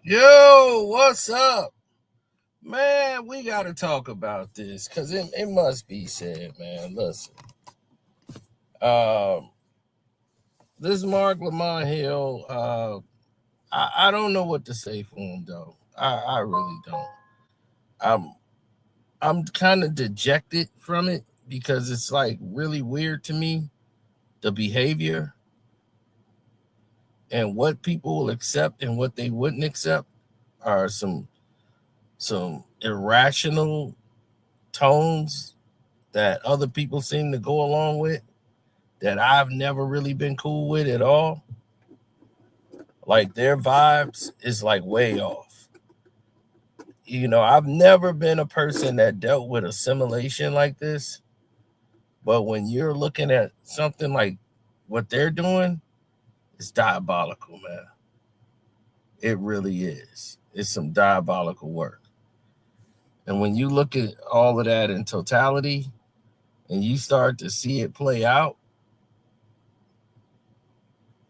Yo, what's up? Man, we got to talk about this because it must be said, man. Listen, this Marc Lamont Hill, I don't know what to say for him, though. I really don't. I'm kind of dejected from it because it's like really weird to me, the behavior and what people will accept and what they wouldn't accept are some irrational tones that other people seem to go along with that I've never really been cool with at all. Like their vibes is like way off. You know, I've never been a person that dealt with assimilation like this. But when you're looking at something like what they're doing, it's diabolical, man. It really is. It's some diabolical work. And when you look at all of that in totality and you start to see it play out,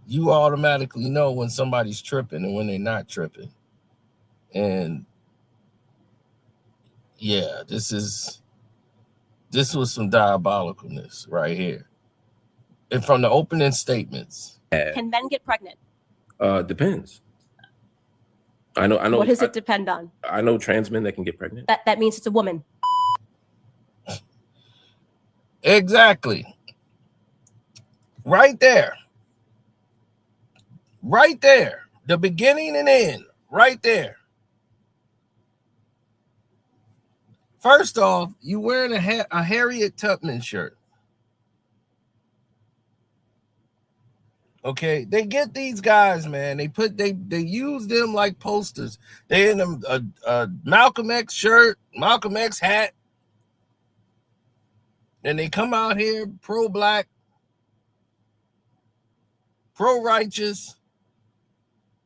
you automatically know when somebody's tripping and when they're not tripping. And yeah, this was some diabolicalness right here. And from the opening statements. Can men get pregnant? Depends. I know. What does it depend on? I know trans men that can get pregnant. That means it's a woman. Exactly. Right there. Right there. The beginning and end. Right there. First off, you wearing a Harriet Tubman shirt. Okay, they get these guys, man. They use them like posters. They in a Malcolm X shirt, Malcolm X hat, and they come out here pro-black, pro-righteous,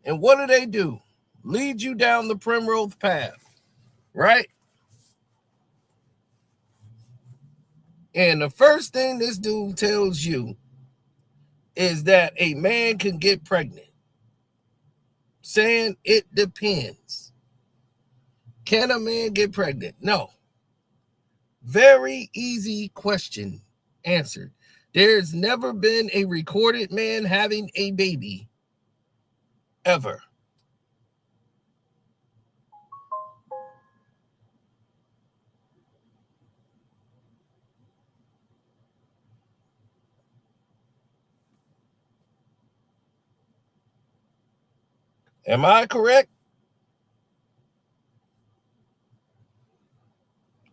and what do? Lead you down the primrose path, right? And the first thing this dude tells you is that a man can get pregnant. Saying it depends. Can a man get pregnant? No. Very easy question answered. There's never been a recorded man having a baby. Ever. Am I correct?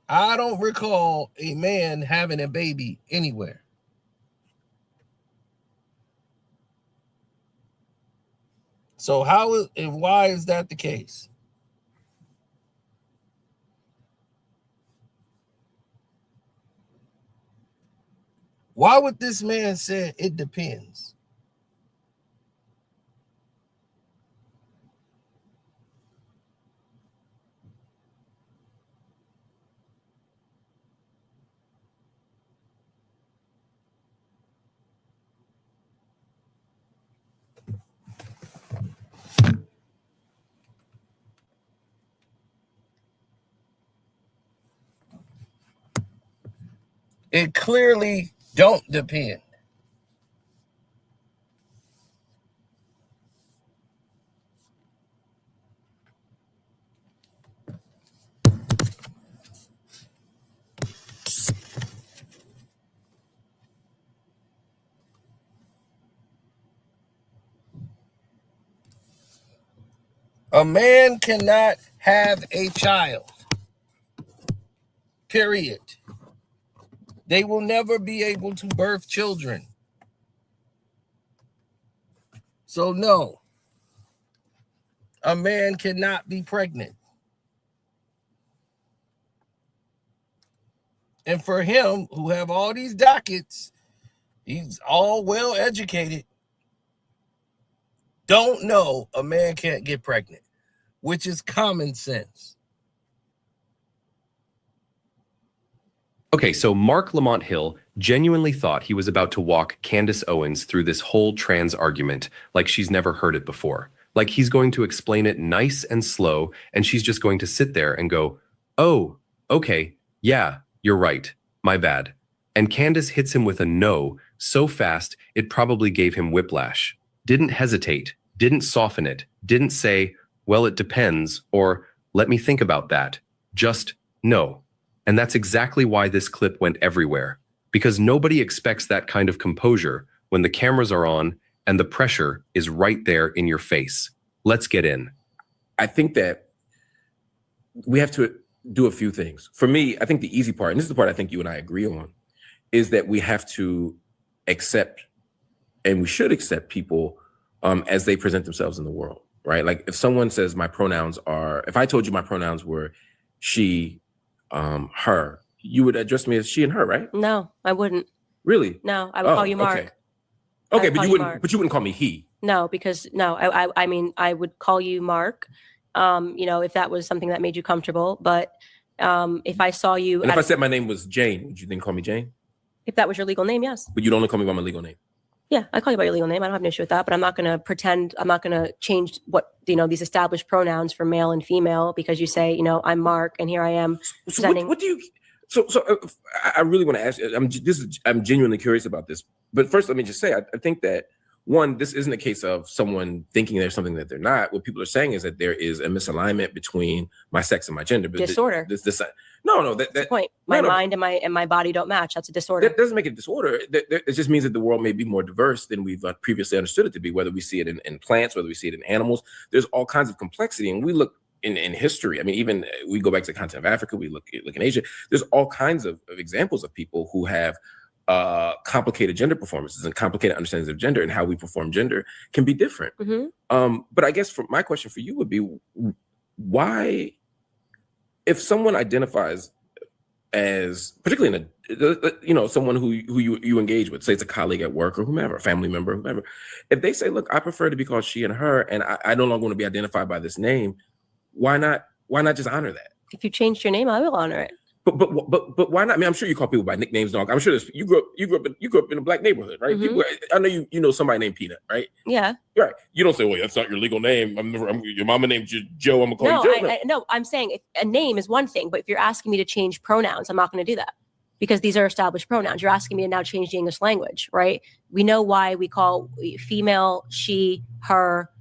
I don't recall a man having a baby anywhere. So how and why is that the case? Why would this man say it depends? It clearly don't depend. A man cannot have a child. Period. They will never be able to birth children. So no, a man cannot be pregnant. And for him, who have all these dockets, he's all well educated, don't know a man can't get pregnant, which is common sense. Okay, so Marc Lamont Hill genuinely thought he was about to walk Candace Owens through this whole trans argument like she's never heard it before. Like he's going to explain it nice and slow, and she's just going to sit there and go, oh, okay, yeah, you're right, my bad. And Candace hits him with a no so fast it probably gave him whiplash. Didn't hesitate, didn't soften it, didn't say, well, it depends, or let me think about that. Just no. And that's exactly why this clip went everywhere, because nobody expects that kind of composure when the cameras are on and the pressure is right there in your face. Let's get in. I think that we have to do a few things. For me, I think the easy part, and this is the part I think you and I agree on, is that we have to accept, and we should accept people as they present themselves in the world, right? Like if someone says my pronouns are, if I told you my pronouns were she, her, you would address me as she and her, right? No, I wouldn't. Really? No, I would call you Mark. Okay, but you wouldn't call me he. No, because I mean, I would call you Mark, if that was something that made you comfortable. But if I saw you, and if I said my name was Jane, would you then call me Jane? If that was your legal name, yes. But you'd only call me by my legal name. Yeah, I call you by your legal name. I don't have an issue with that. But I'm not going to pretend. I'm not going to change what these established pronouns for male and female because you say, I'm Mark and here I am presenting. So what do you? So I really want to ask you. I'm genuinely curious about this. But first, let me just say, I think that one, this isn't a case of someone thinking there's something that they're not. What people are saying is that there is a misalignment between my sex and my gender. But disorder. No, that's the point. My mind and my body don't match. That's a disorder. That doesn't make it a disorder. It just means that the world may be more diverse than we've previously understood it to be. Whether we see it in plants, whether we see it in animals, there's all kinds of complexity, and we look. In history, I mean, even we go back to the continent of Africa, we look in Asia, there's all kinds of examples of people who have complicated gender performances and complicated understandings of gender, and how we perform gender can be different. Mm-hmm. But I guess my question for you would be, why, if someone identifies as, particularly someone who you engage with, say it's a colleague at work or whomever, a family member, whomever, if they say, look, I prefer to be called she and her, and I no longer want to be identified by this name, why not just honor that? If you changed your name, I will honor it. But why not? I mean, I'm sure you call people by nicknames, dog. I'm sure you grew up in a black neighborhood, right? Mm-hmm. People, I know you know somebody named Peanut, right? Yeah. Right. You don't say, well, that's not your legal name. Your mama named Joe. I'm gonna call you Joe. No, I'm saying a name is one thing, but if you're asking me to change pronouns, I'm not going to do that because these are established pronouns. You're asking me to now change the English language, right? We know why we call female she, her,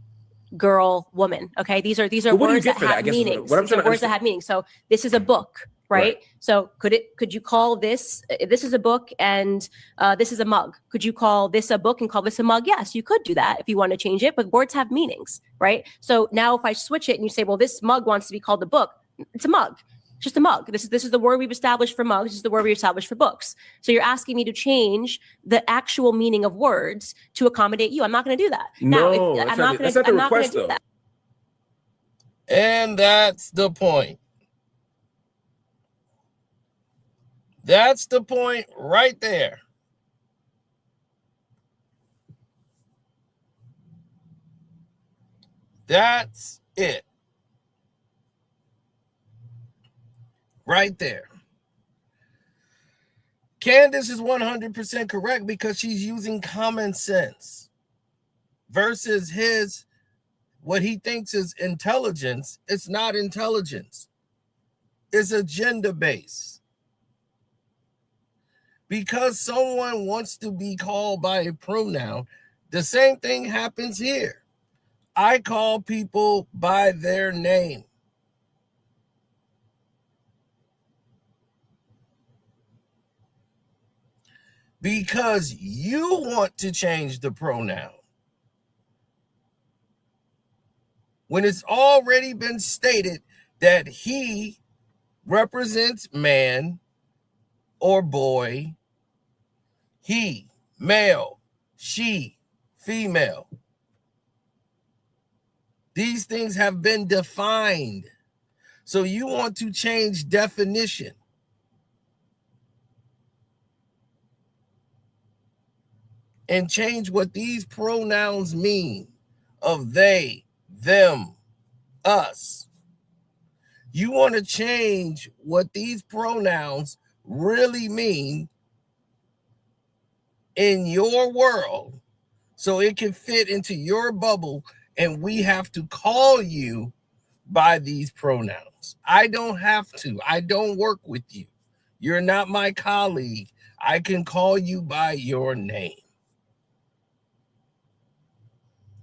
girl, woman. Okay, these are words that have meanings. These are words that have meaning. So this is a book, right? So could you call this is a book and this is a mug? Could you call this a book and call this a mug? Yes, you could do that if you want to change it, but words have meanings, right? So now if I switch it and you say, well, this mug wants to be called a book, it's a mug. It's just a mug. This is the word we've established for mugs. This is the word we established for books. So you're asking me to change the actual meaning of words to accommodate you. I'm not going to do that. No, I'm not going to do that. And that's the point. That's the point right there. That's it. Right there. Candace is 100% correct because she's using common sense versus what he thinks is intelligence. It's not intelligence. It's agenda base. Because someone wants to be called by a pronoun, the same thing happens here. I call people by their name. Because you want to change the pronoun. When it's already been stated that he represents man or boy, he, male, she, female. These things have been defined. So you want to change definition. And change what these pronouns mean of they, them, us. You want to change what these pronouns really mean in your world so it can fit into your bubble and we have to call you by these pronouns. I don't have to. I don't work with you. You're not my colleague. I can call you by your name.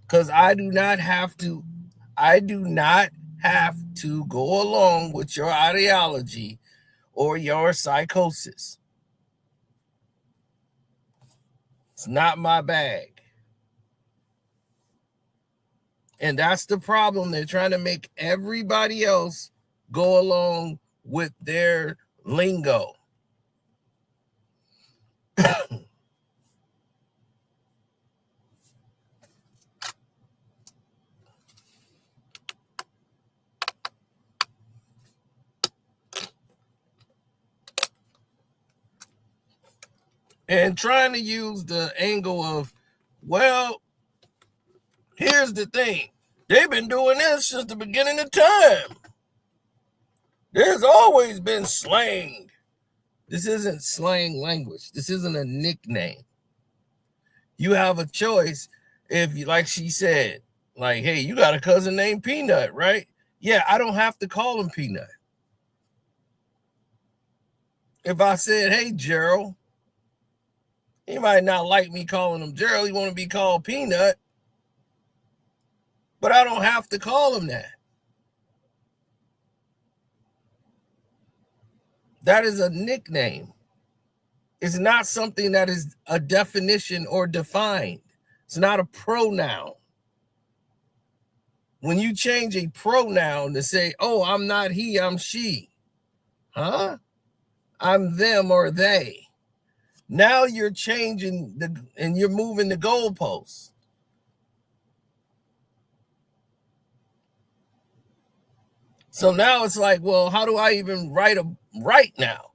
Because I do not have to go along with your ideology or your psychosis. It's not my bag. And that's the problem. They're trying to make everybody else go along with their lingo. And trying to use the angle of, well, here's the thing. They've been doing this since the beginning of time. There's always been slang. This isn't slang language. This isn't a nickname. You have a choice if you, like she said, like, hey, you got a cousin named Peanut, right? Yeah, I don't have to call him Peanut. If I said, hey, Gerald, he might not like me calling him Gerald. He want to be called Peanut. But I don't have to call him that. That is a nickname. It's not something that is a definition or defined. It's not a pronoun. When you change a pronoun to say, oh, I'm not he, I'm she. Huh? I'm them or they. Now you're changing and you're moving the goalposts. So now it's like, well, how do I even write now?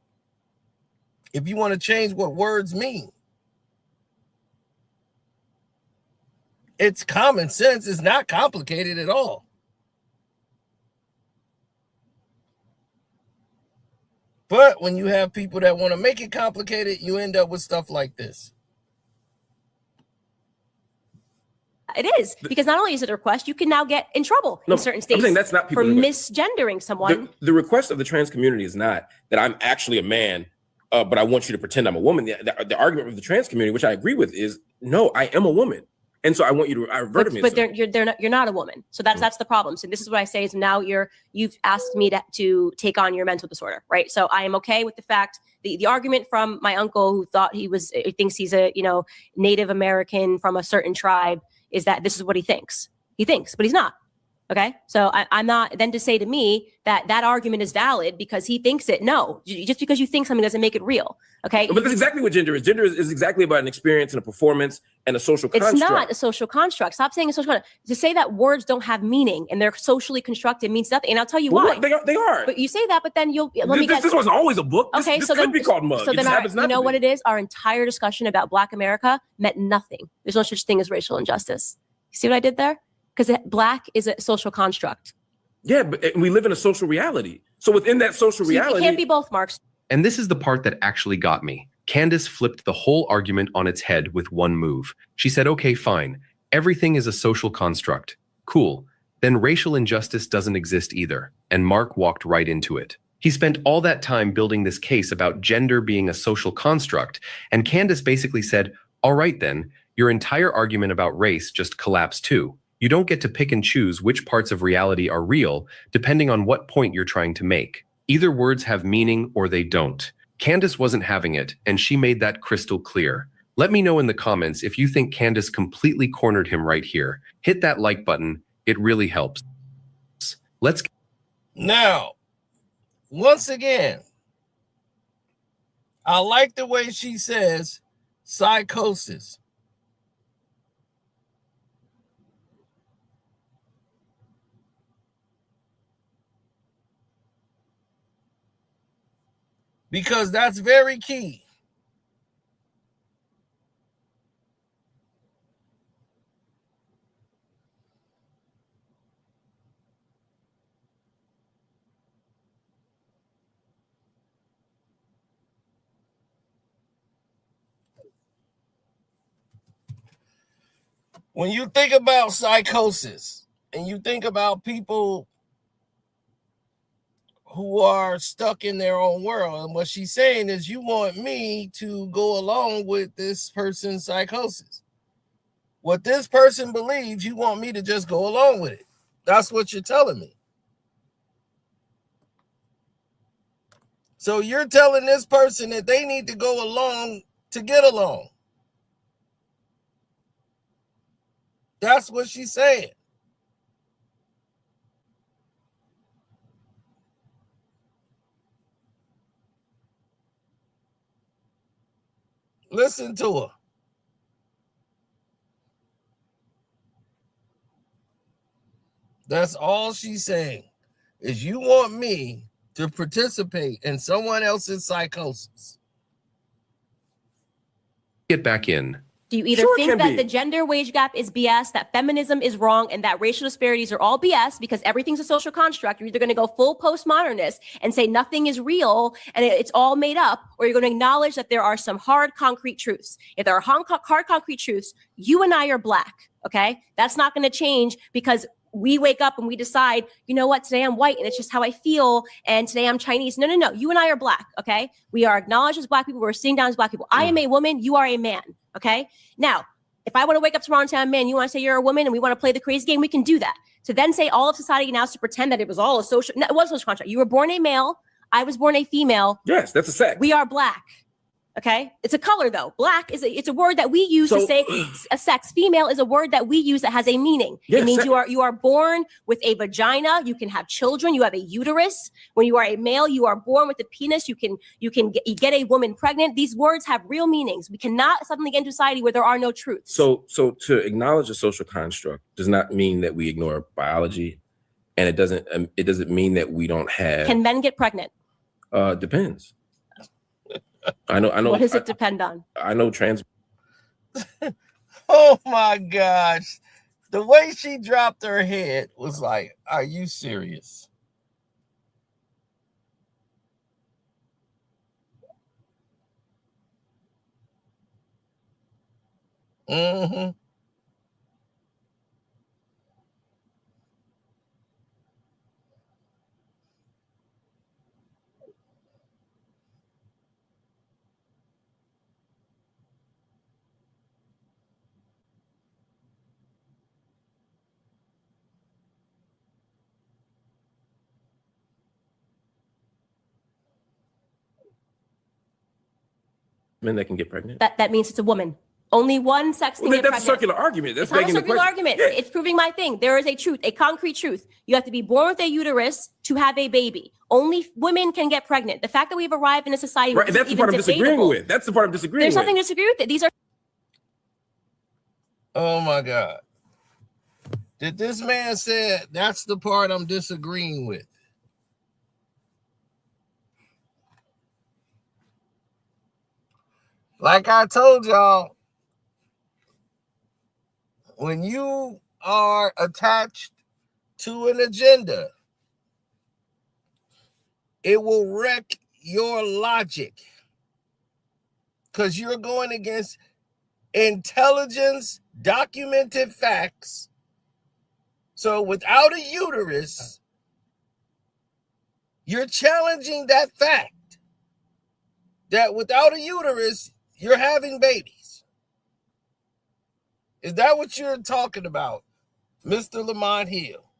If you want to change what words mean. It's common sense. It's not complicated at all. But when you have people that want to make it complicated, you end up with stuff like this. It is, because not only is it a request, you can now get in trouble in certain states. I'm saying that's not for misgendering someone. The request of the trans community is not that I'm actually a man, but I want you to pretend I'm a woman. The argument with the trans community, which I agree with, is no, I am a woman. And so I want you to revert me. But you're not a woman. So that's the problem. So this is what I say is now you've asked me to take on your mental disorder, right? So I am okay with the fact the argument from my uncle who thinks he's a Native American from a certain tribe is that this is what he thinks. He thinks, but he's not. Okay. So I'm not then to say to me that argument is valid because he thinks it. No, just because you think something doesn't make it real. Okay. But that's exactly what gender is. Gender is exactly about an experience and a performance and a social construct. It's not a social construct. Stop saying a social construct. To say that words don't have meaning and they're socially constructed means nothing. And I'll tell you why. They are. But you say that, but then this wasn't always a book. Okay. This could be called mug. So then you know what it is? Our entire discussion about Black America meant nothing. There's no such thing as racial injustice. You see what I did there? Because Black is a social construct. Yeah, but we live in a social reality. So within that social reality, it can't be both, Mark. And this is the part that actually got me. Candace flipped the whole argument on its head with one move. She said, okay, fine. Everything is a social construct. Cool. Then racial injustice doesn't exist either. And Mark walked right into it. He spent all that time building this case about gender being a social construct. And Candace basically said, all right then, your entire argument about race just collapsed too. You don't get to pick and choose which parts of reality are real, depending on what point you're trying to make. Either words have meaning or they don't. Candace wasn't having it, and she made that crystal clear. Let me know in the comments if you think Candace completely cornered him right here. Hit that like button. It really helps. Now, once again, I like the way she says psychosis. Because that's very key. when you think about psychosis and you think about people who are stuck in their own world, and what she's saying is, you want me to go along with this person's psychosis. What this person believes, you want me to just go along with it. That's what you're telling me. So you're telling this person that they need to go along to get along. That's what she's saying. Listen to her. That's all she's saying, is you want me to participate in someone else's psychosis. Get back in. Do you either think that the gender wage gap is BS, that feminism is wrong, and that racial disparities are all BS because everything's a social construct? You're either going to go full postmodernist and say nothing is real and it's all made up, or you're going to acknowledge that there are some hard, concrete truths. If there are hard, concrete truths, you and I are black, okay? That's not going to change because we wake up and we decide, you know what, today I'm white and it's just how I feel, and today I'm Chinese. No. You and I are black, okay? We are acknowledged as black people. We're seen down as black people. I am a woman. You are a man, okay? Now, if I want to wake up tomorrow and say I'm a man, you want to say you're a woman, and we want to play the crazy game, we can do that. To then say all of society now is to pretend that it was all a social, no, it was a social contract. You were born a male. I was born a female. Yes, that's a sex. We are black. Okay, it's a color though. Black is it's a word that we use to say a sex. Female is a word that we use that has a meaning. Yes, it means you are born with a vagina. You can have children. You have a uterus. When you are a male, you are born with a penis. You get a woman pregnant. These words have real meanings. We cannot suddenly get into society where there are no truths. So to acknowledge a social construct does not mean that we ignore biology, and it doesn't mean that we don't have. Can men get pregnant? Depends. I know. What does it depend on? I know trans. Oh my gosh. The way she dropped her head was like, are you serious? Mm-hmm. Men that can get pregnant. That means it's a woman. Only one sex can get pregnant. That's a circular argument. That's not a circular argument. Yeah. It's proving my thing. There is a truth, a concrete truth. You have to be born with a uterus to have a baby. Only women can get pregnant. The fact that we've arrived in a society right, that's the part I'm disagreeing with. That's the part I'm disagreeing with. There's nothing to disagree with. These are. Oh my God. Did this man say that's the part I'm disagreeing with? Like I told y'all, when you are attached to an agenda, it will wreck your logic because you're going against intelligence, documented facts. So without a uterus, you're challenging that fact that without a uterus, you're having babies. Is that what you're talking about, Mr. Lamont Hill?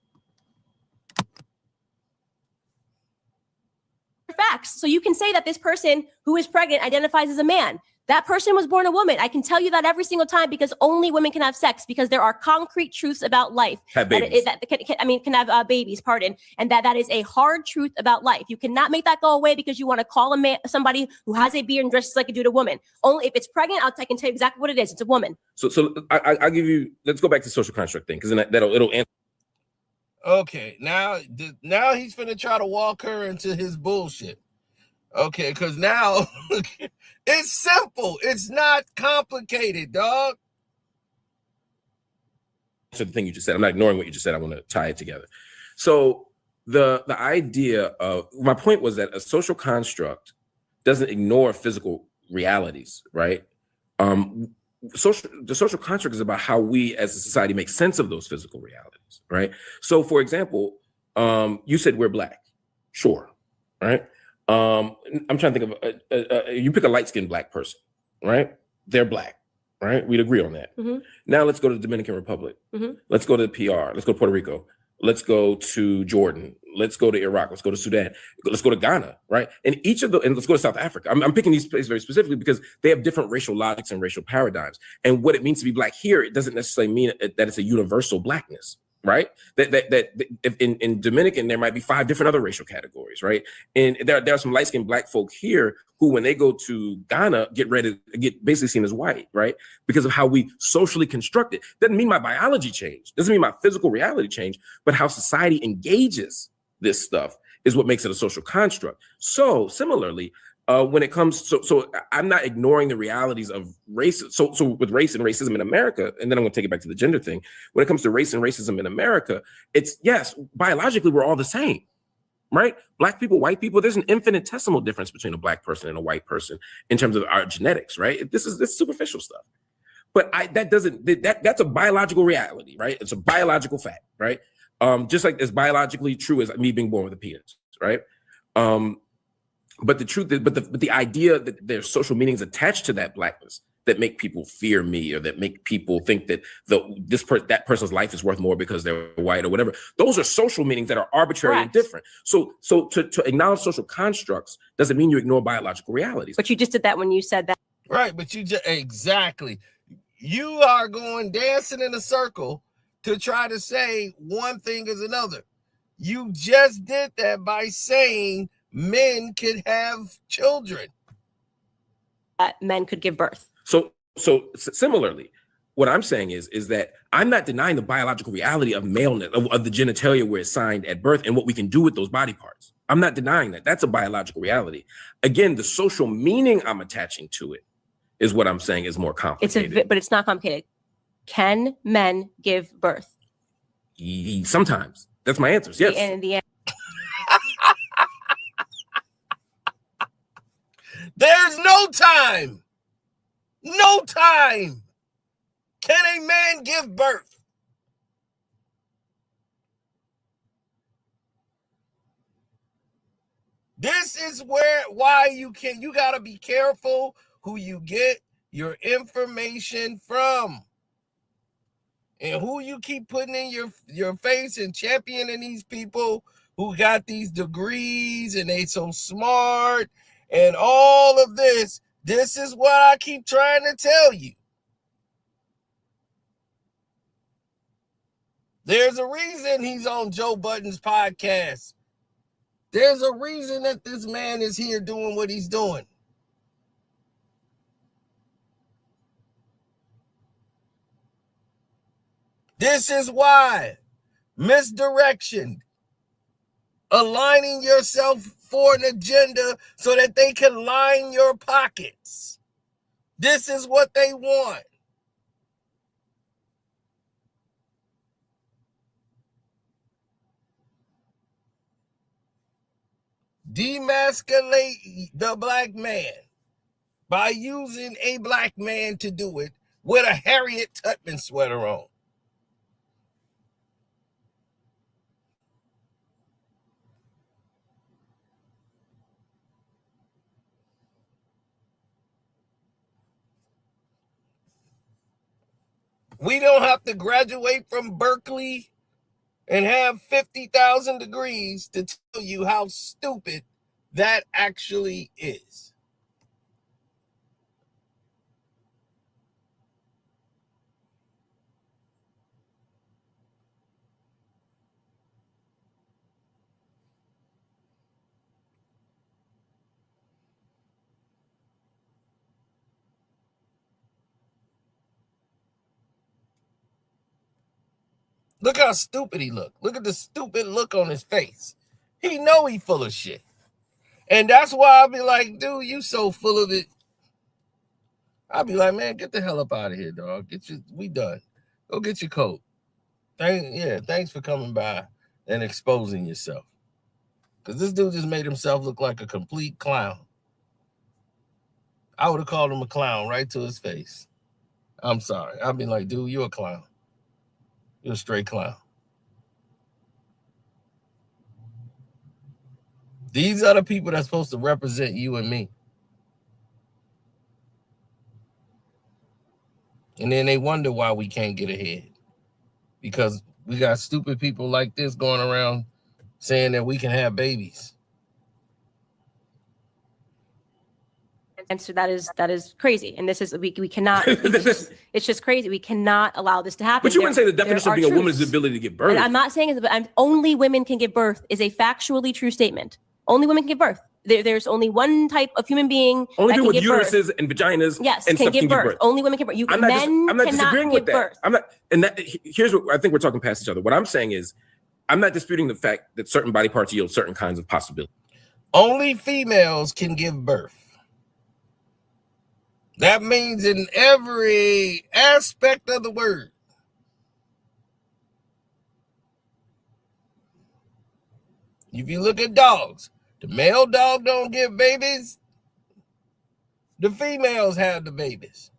Facts. So you can say that this person who is pregnant identifies as a man. That person was born a woman. I can tell you that every single time because only women can have sex because there are concrete truths about life. Have babies. Can have babies, pardon. And that is a hard truth about life. You cannot make that go away because you want to call a man, somebody who has a beard and dresses like a dude, a woman. Only if it's pregnant, I can tell you exactly what it is. It's a woman. So I'll give you, let's go back to the social construct thing because then it'll answer. Okay, now he's finna try to walk her into his bullshit. Okay, because now it's simple. It's not complicated, dog. So the thing you just said, I'm not ignoring what you just said. I want to tie it together. So the idea of my point was that a social construct doesn't ignore physical realities, right? the social construct is about how we as a society make sense of those physical realities, right? So, for example, you said we're Black, sure, right? I'm trying to think of you pick a light-skinned Black person, right? They're Black, right? We'd agree on that. Mm-hmm. Now let's go to the Dominican Republic. Mm-hmm. Let's go to the PR. Let's go to Puerto Rico. Let's go to Jordan. Let's go to Iraq. Let's go to Sudan. Let's go to Ghana, right? And let's go to South Africa. I'm picking these places very specifically because they have different racial logics and racial paradigms. And what it means to be Black here, it doesn't necessarily mean that it's a universal Blackness, right? That if in Dominican, there might be 5 different other racial categories, right? And there are some light-skinned Black folk here who, when they go to Ghana, get basically seen as white, right? Because of how we socially construct it. Doesn't mean my biology changed. Doesn't mean my physical reality changed, but how society engages this stuff is what makes it a social construct. So similarly, when it comes, so I'm not ignoring the realities of race. So with race and racism in America, and then I'm going to take it back to the gender thing. When it comes to race and racism in America, it's, yes, biologically, we're all the same, right? Black people, white people, there's an infinitesimal difference between a Black person and a white person in terms of our genetics, right? This is superficial stuff. But that's a biological reality, right? It's a biological fact, right? Just like it's biologically true as me being born with a penis, right? But the truth is, but the idea that there's social meanings attached to that Blackness that make people fear me, or that make people think that that person's life is worth more because they're white or whatever, those are social meanings that are arbitrary Correct. and different. So to acknowledge social constructs doesn't mean you ignore biological realities. But you just did that when you said that. Right, but you just exactly. You are going dancing in a circle to try to say one thing is another. You just did that by saying men could have children. That men could give birth. So similarly, what I'm saying is that I'm not denying the biological reality of maleness, of the genitalia where it's signed at birth and what we can do with those body parts. I'm not denying that. That's a biological reality. Again, the social meaning I'm attaching to it is what I'm saying is more complicated. But it's not complicated. Can men give birth? Sometimes. That's my answer. Yes. And in the end. There's no time. No time. Can a man give birth? This is why you got to be careful who you get your information from. And who you keep putting in your face and championing these people who got these degrees and they so smart and all of this. This is what I keep trying to tell you. There's a reason he's on Joe Budden's podcast. There's a reason that this man is here doing what he's doing. This is why misdirection, aligning yourself for an agenda so that they can line your pockets. This is what they want. Demasculate the black man by using a black man to do it with a Harriet Tubman sweater on. We don't have to graduate from Berkeley and have 50,000 degrees to tell you how stupid that actually is. Look how stupid he looked. Look at the stupid look on his face. He know he full of shit. And that's why I'll be like, dude, you so full of it. I'll be like, man, get the hell up out of here, dog. We done. Go get your coat. Thanks for coming by and exposing yourself. Because this dude just made himself look like a complete clown. I would have called him a clown right to his face. I'm sorry. I'll be like, dude, you're a clown. You're a straight clown. These are the people that's supposed to represent you and me. And then they wonder why we can't get ahead. Because we got stupid people like this going around saying that we can have babies. And so that is crazy. And this is we cannot. It's just crazy. We cannot allow this to happen. But you wouldn't say the definition of being a woman is the ability to give birth. And I'm not saying it, but only women can give birth is a factually true statement. Only women can give birth. There's only one type of human being. Only people with uteruses birth. And vaginas. Yes, and can give birth. Only women can give birth. Men I'm not cannot disagreeing with give that. birth. I'm not. And that here's what I think we're talking past each other. What I'm saying is, I'm not disputing the fact that certain body parts yield certain kinds of possibilities. Only females can give birth. That means in every aspect of the word. If you look at dogs, the male dog don't give babies. The females have the babies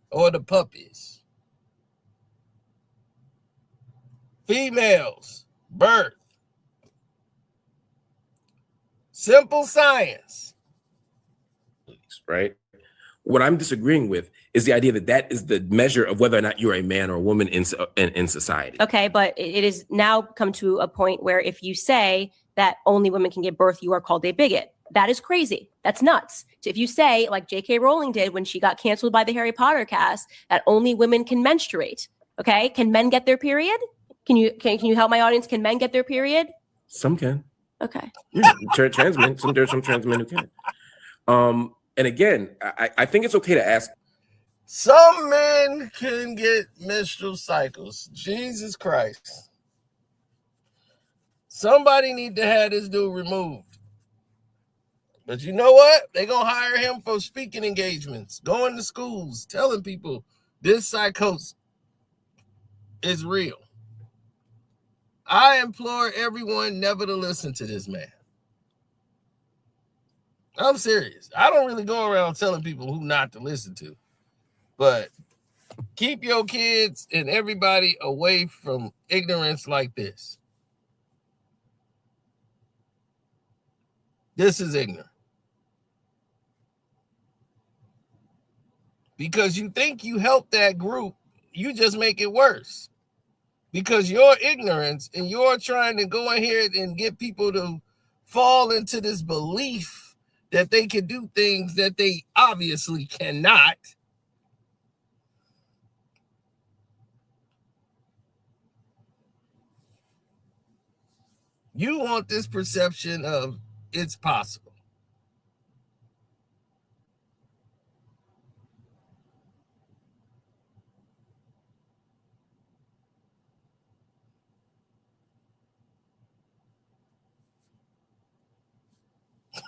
or the puppies. Females, birth. Simple science. Right? What I'm disagreeing with is the idea that that is the measure of whether or not you're a man or a woman in society. Okay, but it is now come to a point where if you say that only women can give birth, you are called a bigot. That is crazy. That's nuts. So if you say, like J.K. Rowling did when she got canceled by the Harry Potter cast, that only women can menstruate. Okay, can men get their period? Can you help my audience? Can men get their period? Some can. Okay. Yeah, trans men. There's some trans men who can. And again, I think it's okay to ask. Some men can get menstrual cycles. Jesus Christ. Somebody need to have this dude removed. But you know what? They're going to hire him for speaking engagements, going to schools, telling people this psychosis is real. I implore everyone never to listen to this man. I'm serious. I don't really go around telling people who not to listen to. But keep your kids and everybody away from ignorance like this. This is ignorant. Because you think you help that group, you just make it worse. Because your ignorance and you're trying to go in here and get people to fall into this belief that they can do things that they obviously cannot. You want this perception of it's possible.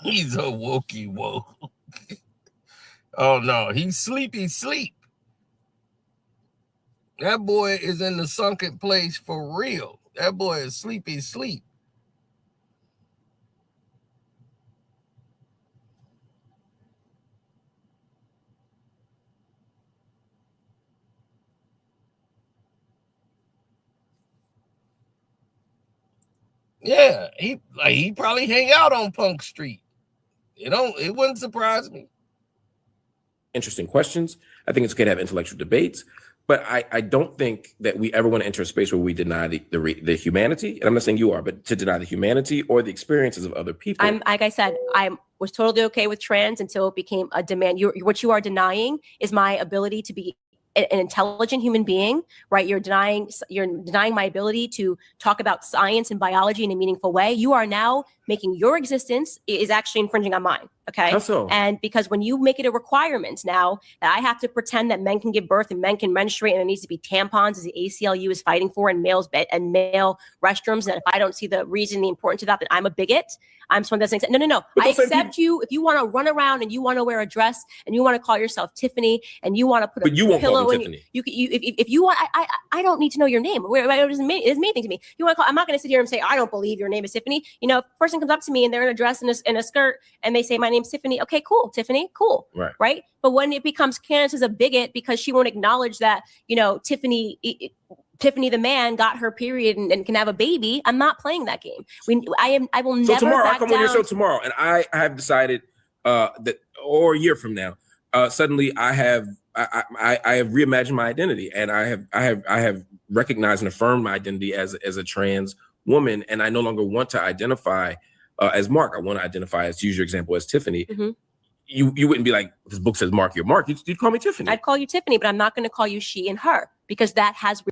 He's a wokey woke. Oh no, he's sleepy sleep. That boy is in the sunken place for real. That boy is sleepy sleep. Yeah, he probably hang out on Punk Street. It wouldn't surprise me. Interesting questions. I think it's okay to have intellectual debates, but I don't think that we ever want to enter a space where we deny the humanity. And I'm not saying you are, but to deny the humanity or the experiences of other people. Like I said, I was totally okay with trans until it became a demand. What you are denying is my ability to be an intelligent human being, right? You're denying my ability to talk about science and biology in a meaningful way. You are now making your existence is actually infringing on mine. Okay. How so? And because when you make it a requirement now that I have to pretend that men can give birth and men can menstruate and there needs to be tampons as the ACLU is fighting for and male restrooms, and if I don't see the reason, the importance of that, then I'm a bigot. I'm someone that's no. But I those same accept you if you want to run around and you want to wear a dress and you want to call yourself Tiffany and you want to put But you won't call pillow me in Tiffany. you. If you want, I don't need to know your name. It doesn't mean anything to me. You want to call? I'm not going to sit here and say I don't believe your name is Tiffany. You know, if a person comes up to me and they're in a dress and a skirt and they say my name's Tiffany. Okay, cool, Tiffany, cool, right? But when it becomes Candace is a bigot because she won't acknowledge that, you know, Tiffany the man got her period and can have a baby, I'm not playing that game. I will never. So tomorrow back I come down. on your show tomorrow, and I have decided that, or a year from now, suddenly I have reimagined my identity, and I have recognized and affirmed my identity as a trans woman, and I no longer want to identify as Mark. I want to identify, as to use your example, as Tiffany. Mm-hmm. You wouldn't be like, this book says Mark, you're Mark. You'd call me Tiffany. I'd call you Tiffany, but I'm not going to call you she and her because that has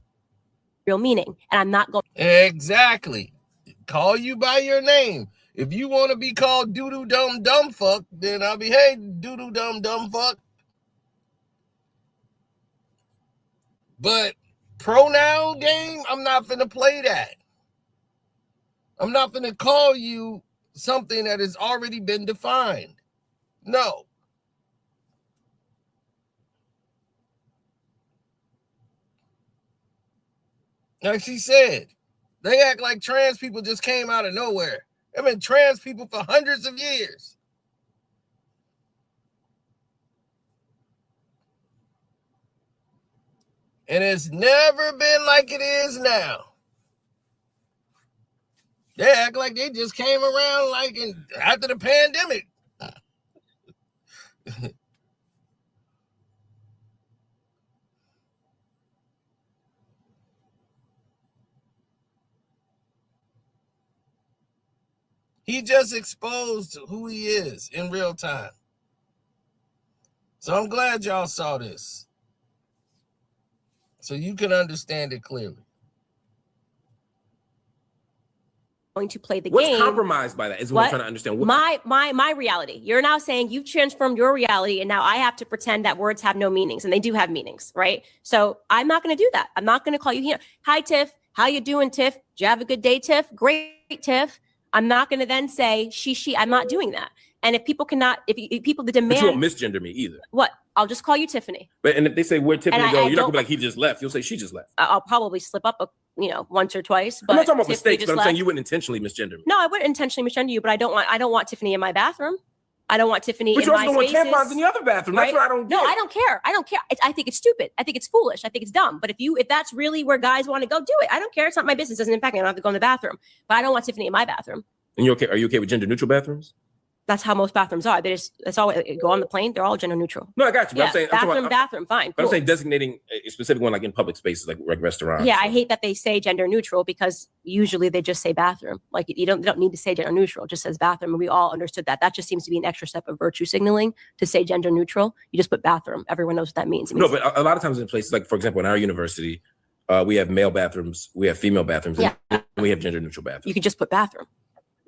real meaning, and I'm not going. Exactly. Call you by your name. If you want to be called doo-doo dumb dumb fuck, then I'll be, hey, doo-doo dumb dumb fuck. But pronoun game, I'm not finna play that. I'm not finna call you something that has already been defined. No. Like she said, they act like trans people just came out of nowhere. They've been trans people for hundreds of years. And it's never been like it is now. They act like they just came around like after the pandemic. He just exposed who he is in real time. So I'm glad y'all saw this, so you can understand it clearly. Going to play the What's game. compromised by that is what I'm trying to understand. My reality. You're now saying you've transformed your reality, and now I have to pretend that words have no meanings, and they do have meanings, right? So I'm not going to do that. I'm not going to call you here. Hi, Tiff. How you doing, Tiff? Did you have a good day, Tiff? Great, Tiff. I'm not going to then say she. I'm not doing that. And if people cannot, if people the demand, but you won't misgender me either. What? I'll just call you Tiffany. And if they say where'd Tiffany go, you're not gonna be like he just left. You'll say she just left. I'll probably slip up once or twice. But I'm not talking about Tiffany mistakes, but I'm saying you wouldn't intentionally misgender me. No, I wouldn't intentionally misgender you, but I don't want Tiffany in my bathroom. I don't want Tiffany but in my spaces. But you also don't want tampons in the other bathroom. That's what I don't get. No, I don't care. I think it's stupid. I think it's foolish. I think it's dumb. But if that's really where guys want to go, do it. I don't care. It's not my business. It doesn't impact me. I don't have to go in the bathroom. But I don't want Tiffany in my bathroom. And you okay? Are you okay with gender neutral bathrooms? That's how most bathrooms are. That's all. Go on the plane. They're all gender neutral. No, I got you. But Yeah, bathroom, fine. But cool. I'm saying designating a specific one, like in public spaces, like restaurants. Yeah, I hate that they say gender neutral because usually they just say bathroom. Like they don't need to say gender neutral. It just says bathroom, and we all understood that. That just seems to be an extra step of virtue signaling to say gender neutral. You just put bathroom. Everyone knows what that means. No, but a lot of times in places, like for example, in our university, we have male bathrooms, we have female bathrooms, and we have gender neutral bathrooms. You could just put bathroom.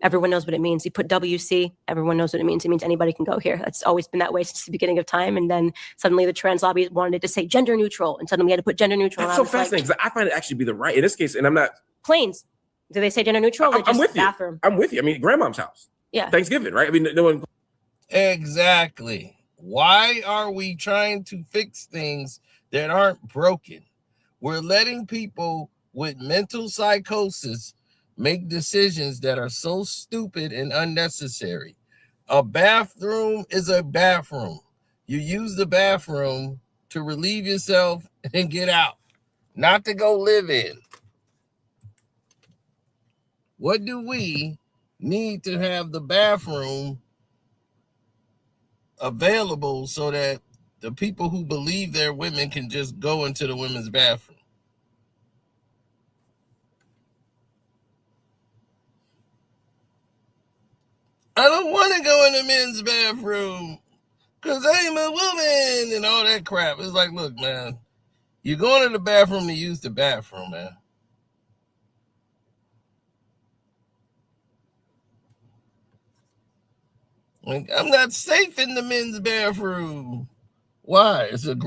Everyone knows what it means. You put WC, everyone knows what it means. It means anybody can go here. That's always been that way since the beginning of time. And then suddenly the trans lobby wanted to say gender neutral, and suddenly we had to put gender neutral. That's so fascinating because I find it actually be the right in this case. And I'm not planes. Do they say gender neutral? I'm with you. Bathroom? I'm with you. I mean, grandmom's house. Yeah. Thanksgiving, right? I mean, no one. Exactly. Why are we trying to fix things that aren't broken? We're letting people with mental psychosis make decisions that are so stupid and unnecessary. A bathroom is a bathroom. You use the bathroom to relieve yourself and get out, not to go live in. What do we need to have the bathroom available so that the people who believe they're women can just go into the women's bathroom? I don't want to go in the men's bathroom because I'm a woman and all that crap. It's like, look, man, you're going to the bathroom to use the bathroom, man. Like, I'm not safe in the men's bathroom. Why? It's like,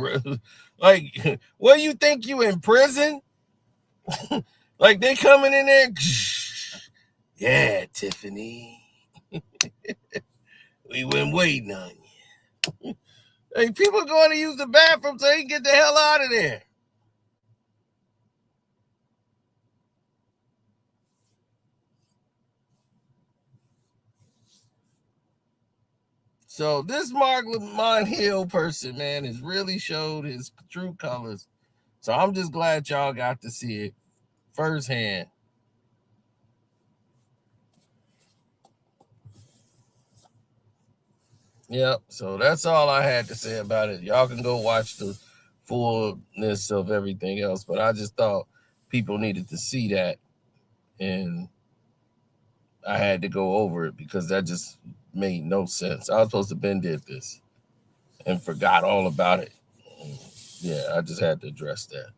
what do you think, you in prison? Like they coming in there? Yeah, Tiffany. We been waiting on you. Hey, people going to use the bathroom so they can get the hell out of there. So this Marc Lamont Hill person, man, has really showed his true colors. So I'm just glad y'all got to see it firsthand. Yep. So that's all I had to say about it. Y'all can go watch the fullness of everything else, but I just thought people needed to see that, and I had to go over it because that just made no sense. I was supposed to been did this and forgot all about it. Yeah, I just had to address that.